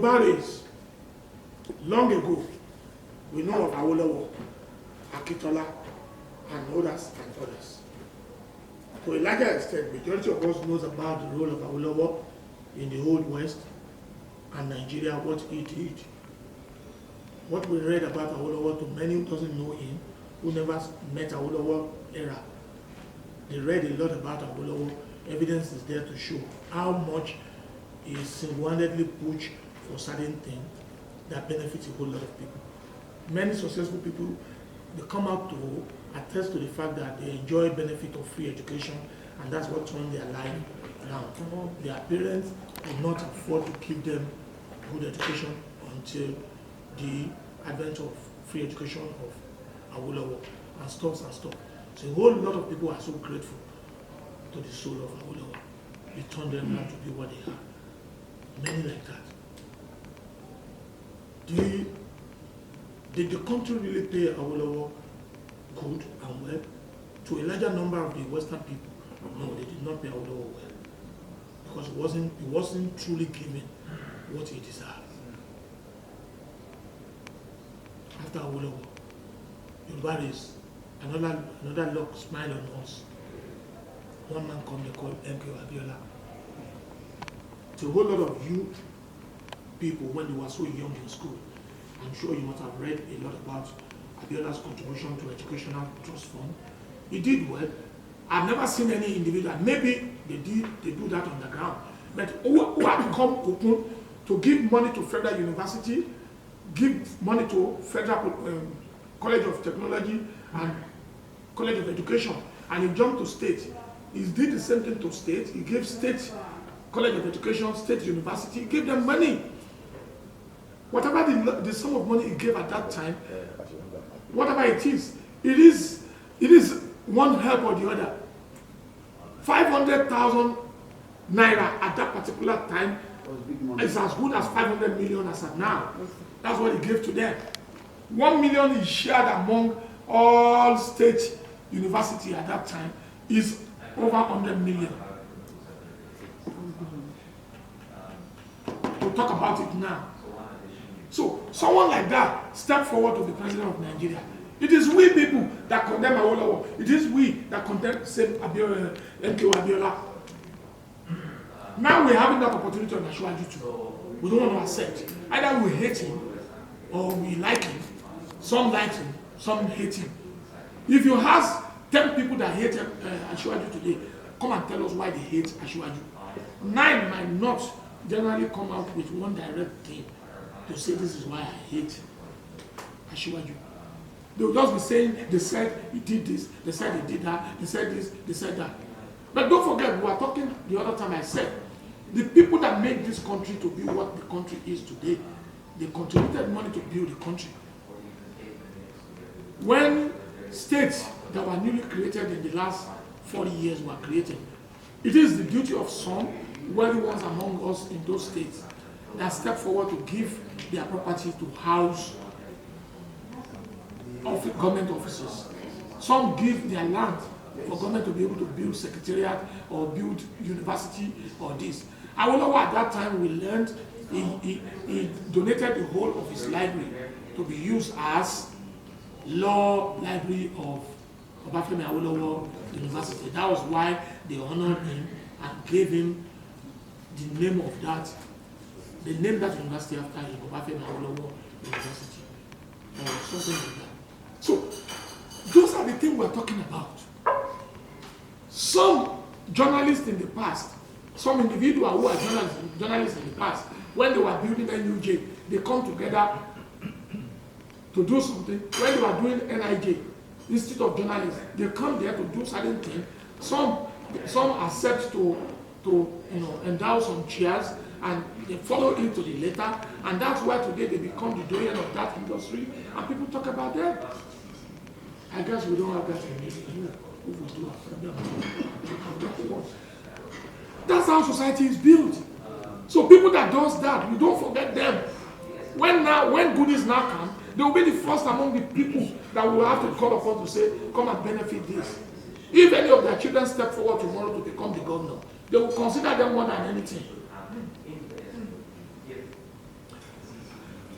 Yoruba race, long ago, we know of Awolowo, Akintola, and others and others. To a larger extent, majority of us knows about the role of Awolowo in the Old West and Nigeria, what he did. What we read about Awolowo, to many who doesn't know him, who never met Awolowo era, they read a lot about Awolowo. Evidence is there to show how much he single-handedly pushed for certain things that benefits a whole lot of people. Many successful people, they come out to attest to the fact that they enjoy benefit of free education, and that's what turned their life around. Their parents could not afford to give them good education until the advent of free education of Awolowo and stuff and stuff. So a whole lot of people are so grateful to the soul of Awolowo. It turned them out to be what they are. Many like that. Did the country really pay Awolowo good and well? To a larger number of the Western people, no, they did not pay Awolowo well. Because he wasn't truly given what he deserved. After Awolowo, Yoruba race, another luck smile on us. One man come, they call MK Abiola. It's a whole lot of you people, when they were so young in school, I'm sure you must have read a lot about Abiola's contribution to Educational Trust Fund. He did well. I've never seen any individual, maybe they do that on the ground, but who have come open to give money to Federal University, give money to Federal College of Technology and College of Education, and he jumped to state. He did the same thing to state. He gave state College of Education, state university, he gave them money. Whatever the sum of money he gave at that time, whatever it is one help or the other. 500,000 naira at that particular time is as good as 500 million as at now. That's what he gave to them. 1 million he shared among all state university at that time is over 100 million. To talk about it now. So someone like that step forward to the president of Nigeria. It is we people that condemn Awolowo. It is we that condemn MK Abiola. Now we're having that opportunity on Asiwaju too. We don't want to accept. Either we hate him or we like him. Some like him, some hate him. If you ask 10 people that hate Asiwaju today, come and tell us why they hate Asiwaju. 9 might not generally come out with one direct thing to say this is why I hate Asiwaju. They will just be saying, they said he did this, they said he did that, they said this, they said that. But don't forget, we were talking the other time, I said, the people that made this country to be what the country is today, they contributed money to build the country. When states that were newly created in the last 40 years were created, it is the duty of some wealthy ones among us in those states that step forward to give their property to house of government officers. Some give their land for government to be able to build secretariat or build university or this. Awolowo at that time we learned he donated the whole of his library to be used as law library of Obafemi Awolowo University. That was why they honored him and gave him the name of that. They named that university after him, Obafemi Awolowo University. Something like that. So, those are the things we're talking about. Some journalists in the past, some individuals who are journalists in the past, when they were building NUJ, they come together to do something. When they were doing NIJ, Institute of Journalists, they come there to do certain things. Some accept to endow some chairs and they follow it to the letter, and that's why today they become the doyen of that industry, and people talk about them. I guess we don't have that in Nigeria. That's how society is built. So people that does that, we don't forget them. When goodies now come, they will be the first among the people that will have to call upon to say, come and benefit this. If any of their children step forward tomorrow to become the governor, they will consider them more than anything.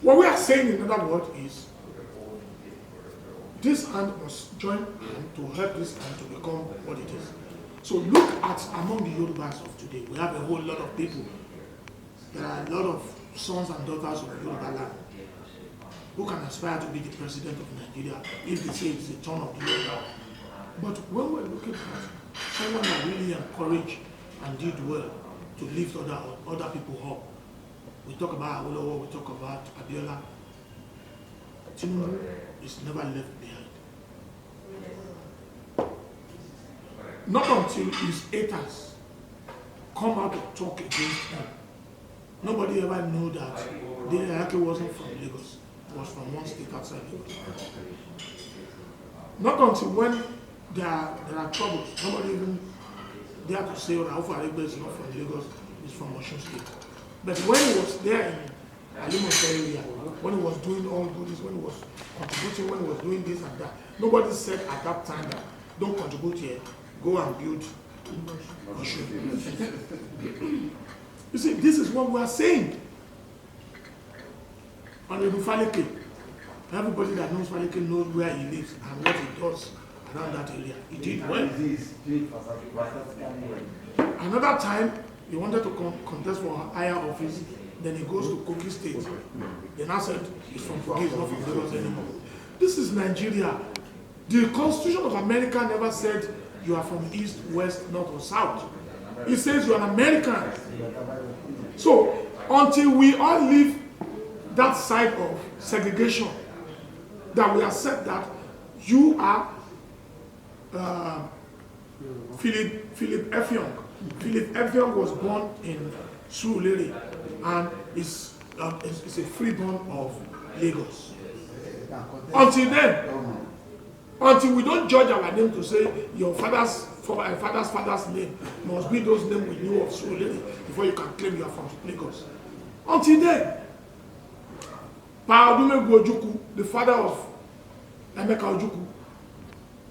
What we are saying in other words is, this hand must join hand to help this hand to become what it is. So look at among the Yorubas of today, we have a whole lot of people. There are a lot of sons and daughters of Yoruba land who can aspire to be the president of Nigeria if they say it's the turn of the Yoruba. But when we're looking at someone that really encouraged and did well to lift other people up, we talk about Awolowo, we talk about Abiola. Tinubu is never left behind. Not until his haters come out to talk against him. Nobody ever knew that Dele wasn't from Lagos. It was from one state outside Lagos. Not until when there are troubles, nobody even dare to say, Rauf Aregbe is not from Lagos, he's from Osun State. But when he was there in Alimosho area, when he was doing all this, when he was contributing, when he was doing this and that, nobody said at that time that don't contribute here, go and build Osun. You see, this is what we are saying. Honorable Faleke, everybody that knows Faleke knows where he lives and what he does around that area. He did well. Another time, he wanted to contest for a higher office, then he goes to Kogi State. They now said he's from Kogi, he's not from Lagos anymore. This is Nigeria. The Constitution of America never said you are from East, West, North, or South. It says you are an American. So, until we all leave that side of segregation, that we accept that you are Philip Effiong. Philip Effiong was born in Surulere and is a freeborn of Lagos. Until then, until we don't judge our name to say your father's name must be those names we knew of Surulere before you can claim you are from Lagos. Until then, Pa Odumegwu Ojukwu, the father of Emeka Ojukwu,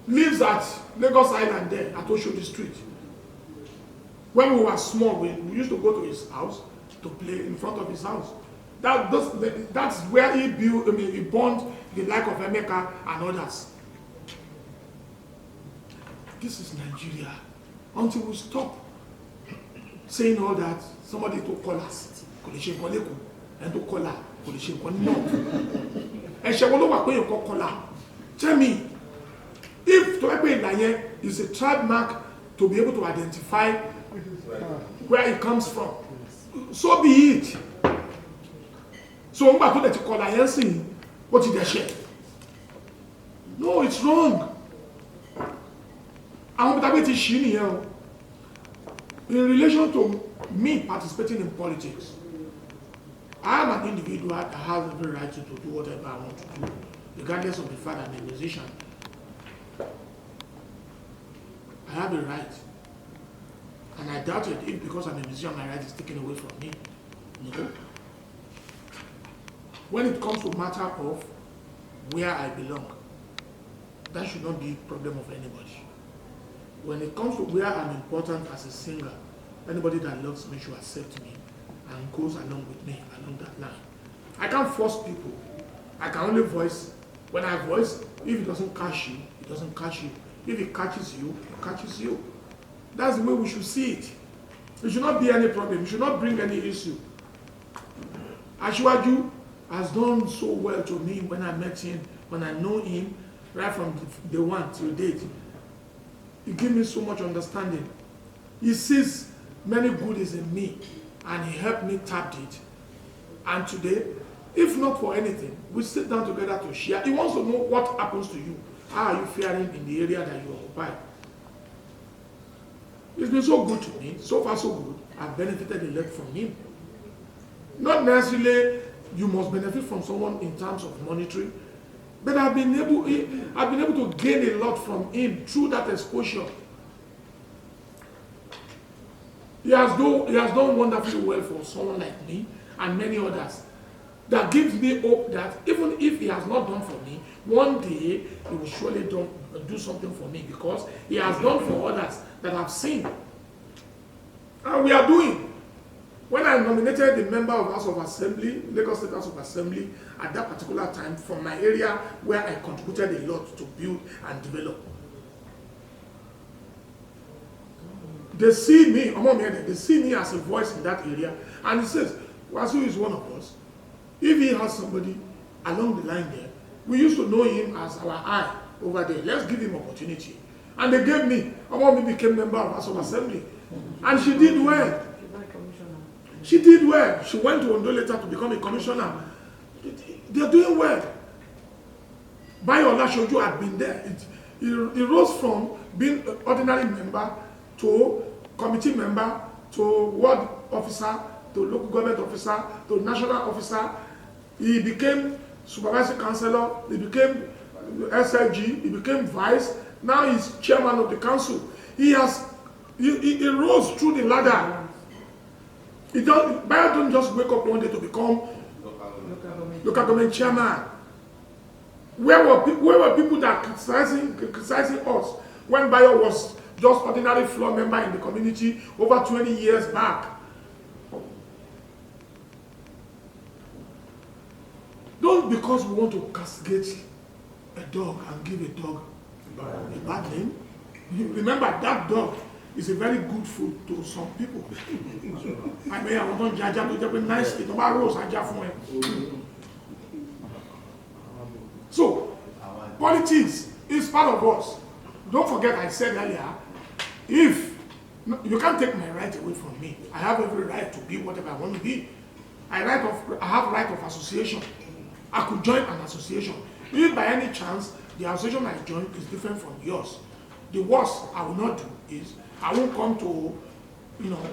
lives at Lagos Island there at Oshodi Street. When we were small, we used to go to his house to play in front of his house. That's where he built, he bond the like of Emeka and others. This is Nigeria. Until we stop saying all that, somebody to call us, and to call her, no. Tell me, if Tolepe is a tribe mark to be able to identify where it comes from, so be it. So I'm going to call her, what is their share? No, it's wrong. In relation to me participating in politics, I am an individual that has every right to do whatever I want to do, regardless of the fact I'm a musician. I have a right. And I doubt it if because I'm a musician, my right is taken away from me. No. When it comes to matter of where I belong, that should not be a problem of anybody. When it comes to where I'm important as a singer, anybody that loves me should accept me and goes along with me along that line. I can't force people. I can only voice. When I voice, if it doesn't catch you, it doesn't catch you. If it catches you, it catches you. That's the way we should see it. It should not be any problem. It should not bring any issue. Asiwaju has done so well to me when I met him, when I know him, right from day one till date. He gave me so much understanding. He sees many goodies in me, and he helped me tap it. And today, if not for anything, we sit down together to share. He wants to know what happens to you. How are you faring in the area that you occupy? It's been so good to me. So far, so good. I've benefited a lot from him. Not necessarily you must benefit from someone in terms of monetary, but I've been able to gain a lot from him through that exposure. He has done wonderfully well for someone like me and many others. That gives me hope that even if he has not done for me, one day he will surely do something for me, because he has done for others that I've seen. And we are doing. When I nominated the member of House of Assembly, Lagos State House of Assembly, at that particular time, from my area where I contributed a lot to build and develop, they see me, they see me as a voice in that area, and he says, Wasu is one of us. If he has somebody along the line there, we used to know him as our eye over there. Let's give him opportunity. And they gave me. Omomi became member of House of Assembly. And she did well. She did well. She went to Ondo later to become a commissioner. They're doing well. Bayo Olashoju had been there. He rose from being an ordinary member to committee member to ward officer to local government officer to national officer. He became supervisory councillor. He became SLG. He became vice. Now he's chairman of the council. He rose through the ladder. Bayo don't just wake up one day to become local government chairman. Where were people that criticizing us when Bayo was just ordinary floor member in the community over 20 years back? Don't, because we want to castigate a dog and give a dog a bad name. Remember, that dog is a very good food to some people. I mean, I want to judge them nicely. So, politics is part of us. Don't forget, I said earlier, if you can't take my right away from me, I have every right to be whatever I want to be. I have right of association. I could join an association. If by any chance the association I joined is different from yours, the worst I will not do is I won't come to,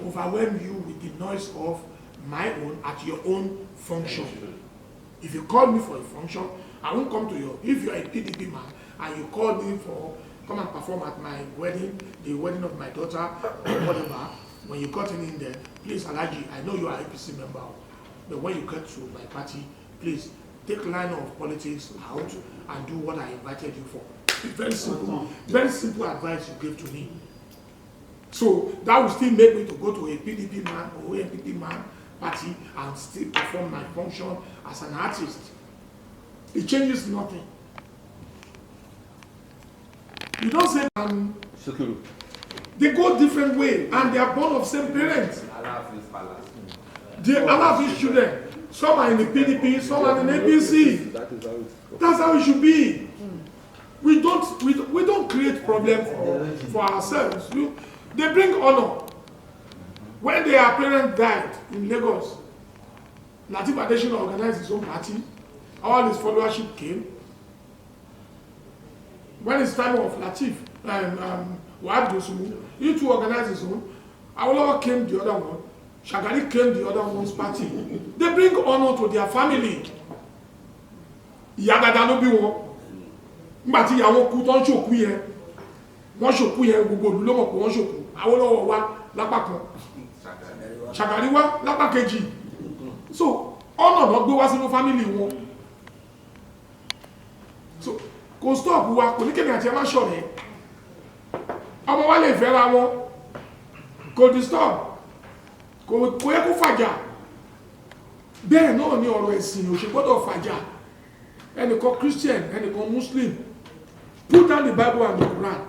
overwhelm you with the noise of my own at your own function. If you call me for a function, I won't come to you. If you're a PDP man and you call me for come and perform at my wedding, the wedding of my daughter, or whatever, when you got in there, please, Alaji, I know you are a APC member, but when you get to my party, please take line of politics out and do what I invited you for. Very simple advice you gave to me. So that will still make me to go to a PDP man or ANPP man party and still perform my function as an artist. It changes nothing. You don't say they go different way and they are born of same parents. They Alaafin children. Some are in the PDP, some are in the APC. That's how it should be. We don't create problems for ourselves. They bring honor. When their parents died in Lagos, Lateef Adesina organized his own party. All his followership came. When it's time of Lateef, Wahab Dosunmu, he too organized his own. Awolowo came the other one. Shagari came the other one's party. They bring honor to their family. Ìyá ló bí wọn. Nígbà tí ìyàwó kú tó ń ṣòkú yẹn, wọ́n ṣòkú yẹn gbogbo ìlú ló mọ̀ pé wọ́n ṣòkú. Awólọ́wọ̀ wá lápá kan. Shagari wá lápá kejì. So, honor ló gbé wá sínú family wọn. So, kò stop wa, kò ní kéde àti ẹ má ṣọ̀rẹ́. Ọmọ wa lè fẹ́ra wọn. Kò disturb. Kò yẹ kó fàjà. Bẹ́ẹ̀ náà ni ọ̀rọ̀ ẹ̀sìn ò ṣe gbọ́dọ̀ fàjà. Ẹnìkan Christian, ẹnìkan Muslim. Put down the Bible and the Quran.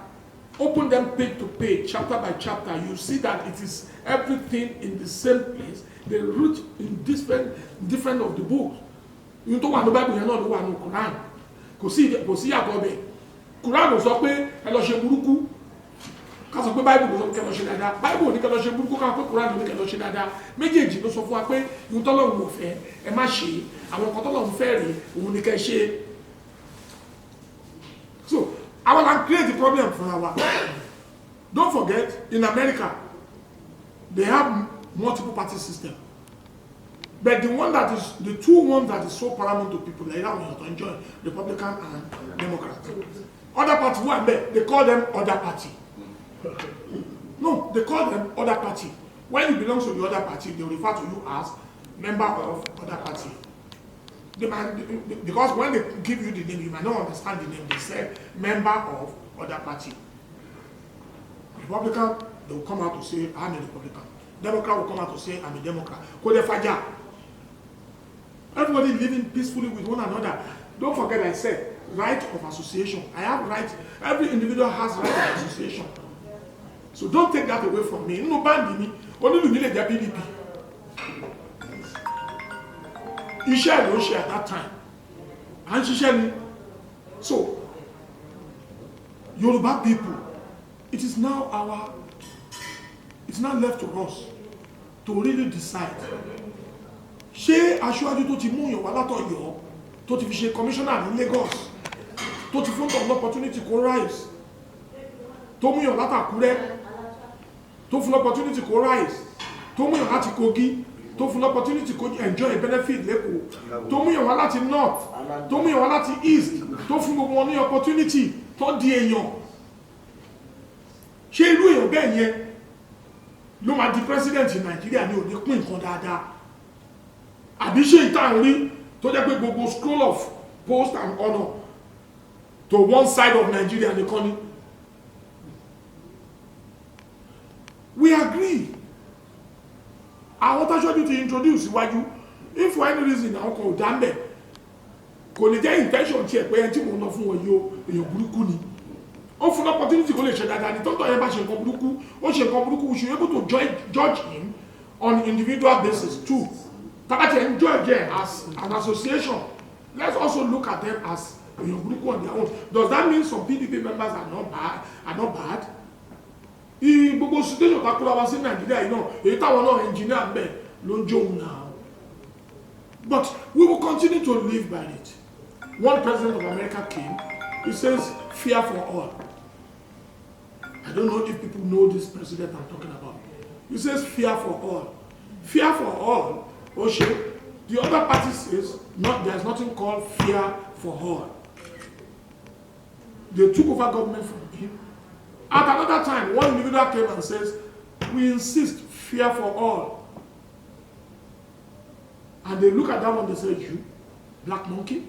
Open them page to page, chapter by chapter. You see that it is everything in the same place. They root in different of the books. You don't want the Bible, you don't want the Quran. Kò sí yàtọ̀ bẹ́ẹ̀. Quran ò sọ pé ẹ lọ ṣe burúkú. Ká sọ pé Bible ló sọ pé kẹ́ lọ ṣe dáadáa. Bible ní kẹ́ lọ ṣe burúkú, ká pé Quran ní kẹ́ lọ ṣe dáadáa. Méjèèjì ló sọ fún wa pé ìhun tọ́lọ́run ò fẹ́ ẹ má ṣe. Àwọn nǹkan tọ́lọ́run fẹ́ rèé òun ní kẹ́ ṣe. So, I will create the problem for our. Don't forget, in America, they have multiple party system. But the two ones that is so paramount to people, like that when you enjoy Republican and Democrat. Other party, who are there, they call them other party. No, they call them other party. When you belong to the other party, they refer to you as member of other party. Because when they give you the name, you might not understand the name. They say member of other party. Republican, they will come out to say, I'm a Republican. Democrat will come out to say, I'm a Democrat. Kodefaja. Everybody living peacefully with one another. Don't forget I said, right of association. I have right, every individual has right of association. So don't take that away from me. No band me. Only the village PDP. Iṣẹ́ ló ṣe at that time. And ṣiṣẹ́ ni. So, Yoruba people, it's now left to us to really decide. Ṣé aṣáájú tó ti mú yàn wá látọ̀yọ́ tó ti fi ṣe commissioner ní Lagos tó ti fún tọ̀nà opportunity kó rise tó mú yàn látàkúrẹ́ tó fún opportunity kó rise tó mú yàn láti Kogi tó fún opportunity kó enjoy a benefit lẹ́kọ̀ọ́ tó mú yàn wá láti north tó mú yàn wá láti east tó fún gbogbo wọn ní opportunity tó di èèyàn. Ṣé irú èèyàn bẹ́ẹ̀ yẹn ló máa di president Nàìjíríà ní òní pín nǹkan dáadáa? Àbí ṣe ìtàn rí tó jẹ́ pé gbogbo scroll of post and honour to one side of Nigeria nìkan ni? We agree. Àwọn táṣọ́jú ti introduce síwájú if for any reason àwọn kan ò dá mbẹ̀ kò lè jẹ́ intention tiẹ̀ pé ẹni tí mò ń lọ fún wọn yóò èèyàn burúkú ni. Ó fún opportunity kó lè ṣe dáadáa ní tọ́tọ̀ yẹn bá ṣe nǹkan burúkú ó ṣe nǹkan burúkú we should be able to judge him on individual basis too. Tabati enjoy them as an association. Let's also look at them as èèyàn burúkú on their own. Does that mean some PDP members are not bad? Gbogbo situation takura wá sí Nàìjíríà yìí náà èyí táwọn náà engineer ń bẹ̀ ló ń jóun náà. But we will continue to live by it. One president of America came, he says fear for all. I don't know if people know this president I'm talking about. He says fear for all. Fear for all, Oshe, the other party says there's nothing called fear for all. They took over government from him. At another time, one individual came and says, we insist fear for all. And they look at that one, they say, you, black monkey?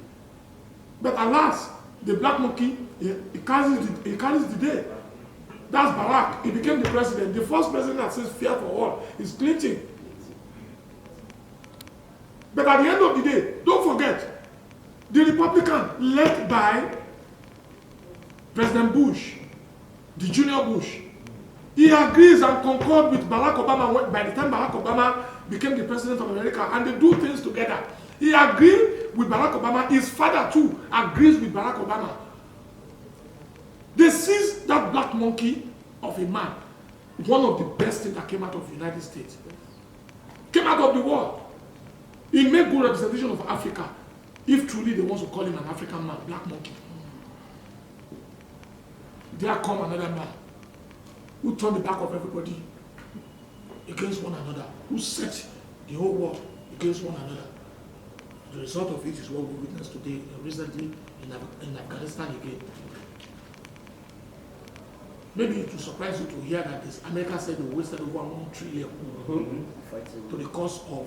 But alas, the black monkey, he carries the day. That's Barack. He became the president. The first president that says fear for all is Clinton. But at the end of the day, don't forget, the Republican led by President Bush, the junior Bush, he agrees and concords with Barack Obama by the time Barack Obama became the president of America, and they do things together. He agreed with Barack Obama. His father too agrees with Barack Obama. They seized that black monkey of a man, one of the best things that came out of the United States, came out of the world. He made good representation of Africa, if truly they want to call him an African man, black monkey. There come another man who turned the back of everybody against one another, who set the whole world against one another. The result of it is what we witnessed today, recently in Afghanistan again. Maybe it will surprise you to hear that this America said they wasted over $1 trillion to the cause of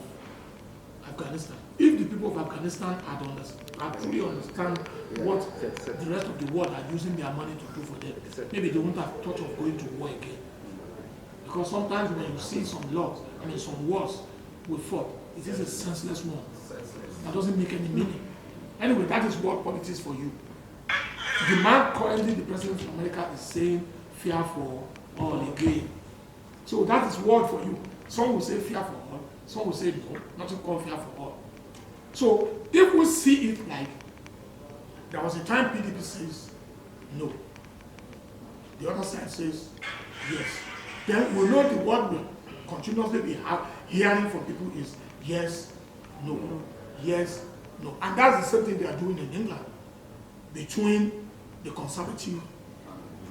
Afghanistan. If the people of Afghanistan had truly understand what the rest of the world are using their money to do for them, maybe they wouldn't have thought of going to war again. Because sometimes when you see some wars we fought, it is a senseless one. That doesn't make any meaning. Anyway, that is world politics for you. The man currently the president of America is saying fear for all again. So that is word for you. Some will say fear for all, some will say no, nothing called fear for all. So if we see it like there was a time PDP says no, the other side says yes, then we know the word will continuously be hearing from people is yes, no, yes, no. And that's the same thing they are doing in England between the Conservative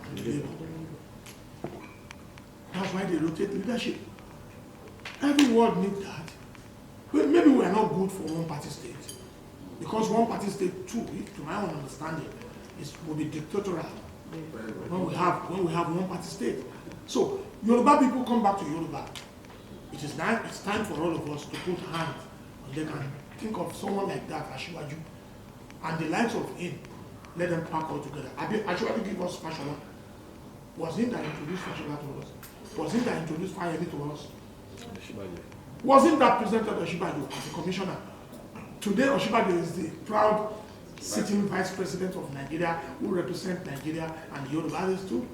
and the Labour. That's why they rotate leadership. Every world needs that. But maybe we are not good for one party state. Because one party state too, to my own understanding, will be dictatorial when we have one party state. So Yoruba people come back to Yoruba. It's time for all of us to put hands on them and think of someone like that, Asiwaju, and the likes of him. Let them pack all together. Asiwaju give us Fashola. Was he that introduced Fashola to us? Was he that introduced Fayemi to us? Wasn't that presented Osinbajo as a commissioner? Today, Osinbajo is the proud sitting vice president of Nigeria who represents Nigeria and the Yorubas too.